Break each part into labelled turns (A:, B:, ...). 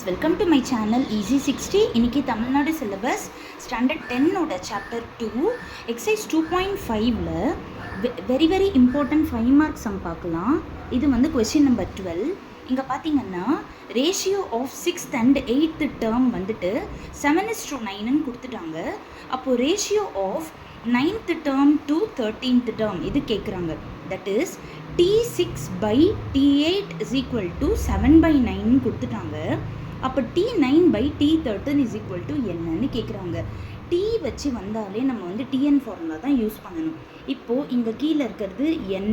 A: Welcome to my channel easy 60. இன்றைக்கி Tamil Nadu syllabus standard 10ஓட chapter 2 exercise 2.5ல் வெரி இம்பார்ட்டன்ட் 5 மார்க் சம் பார்க்கலாம். இது வந்து கொஸ்டின் நம்பர் 12. இங்கே பார்த்தீங்கன்னா ratio of 6th and 8th term வந்துட்டு 7:9ன்னு கொடுத்துட்டாங்க. அப்போது ratio of 9th term to 13th term இது கேட்குறாங்க. That is T6/T8 is equal to 7/9 கொடுத்துட்டாங்க. அப்போ T9/T13 is equal to என்னன்னு கேட்குறாங்க. T வச்சு வந்தாலே நம்ம வந்து TN ஃபார்முலா தான் யூஸ் பண்ணணும். இப்போது இங்கே கீழே இருக்கிறது n,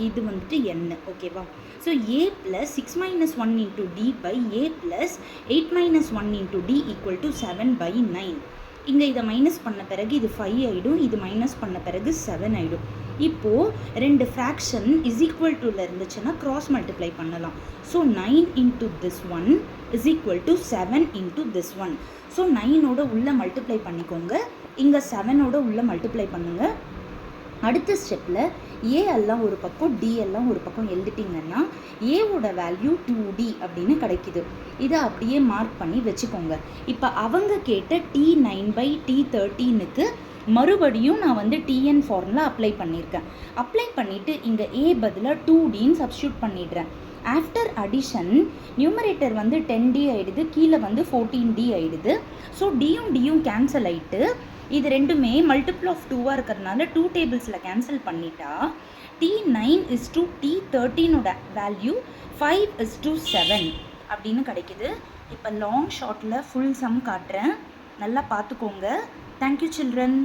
A: இது வந்துட்டு n, ஓகேவா? So a + 6 - 1 × d by a + 8 - 1 × d equal to 7/9. இங்கே இதை மைனஸ் பண்ண பிறகு இது 5 ஆகிடும், இது மைனஸ் பண்ண பிறகு 7 ஆகிடும். இப்போது ரெண்டு ஃப்ராக்ஷன் இஸ் ஈக்குவல் டுல இருந்துச்சுன்னா க்ராஸ் மல்டிப்ளை பண்ணலாம். So 9 × this one is equal to 7 × this one. So 9ஓட உள்ள மல்டிப்ளை பண்ணிக்கோங்க, இங்கே 7ஓட உள்ள மல்டிப்ளை பண்ணுங்கள். அடுத்த ஸ்டெப்பில் ஏ எல்லாம் ஒரு பக்கம் டி எல்லாம் ஒரு பக்கம் எழுதிட்டிங்கன்னா ஏவோட வேல்யூ 2d அப்படின்னு கிடைக்கிது. இதை அப்படியே மார்க் பண்ணி வச்சுக்கோங்க. இப்போ அவங்க கேட்ட T9/T13க்கு மறுபடியும் நான் வந்து TN ஃபார்முலா அப்ளை பண்ணியிருக்கேன். அப்ளை பண்ணிவிட்டு இங்கே ஏ பதிலாக 2dன்னு சப்ஸ்டியூட் பண்ணிடுறேன். ஆஃப்டர் அடிஷன் நியூமரேட்டர் வந்து 10d ஆகிடுது, கீழே வந்து 14d ஆகிடுது. ஸோ டியும் கேன்சல் ஆகிட்டு இது ரெண்டுமே மல்டிபிள் ஆஃப் 2வாக இருக்கிறதுனால 2 டேபிள்ஸில் கேன்சல் பண்ணிட்டா T9:T13ஓட வேல்யூ 5:7 அப்படின்னு கிடைக்கிது. இப்போ லாங் ஷார்ட்டில் ஃபுல் சம் காட்டுறேன், நல்லா பார்த்துக்கோங்க. Thank you children.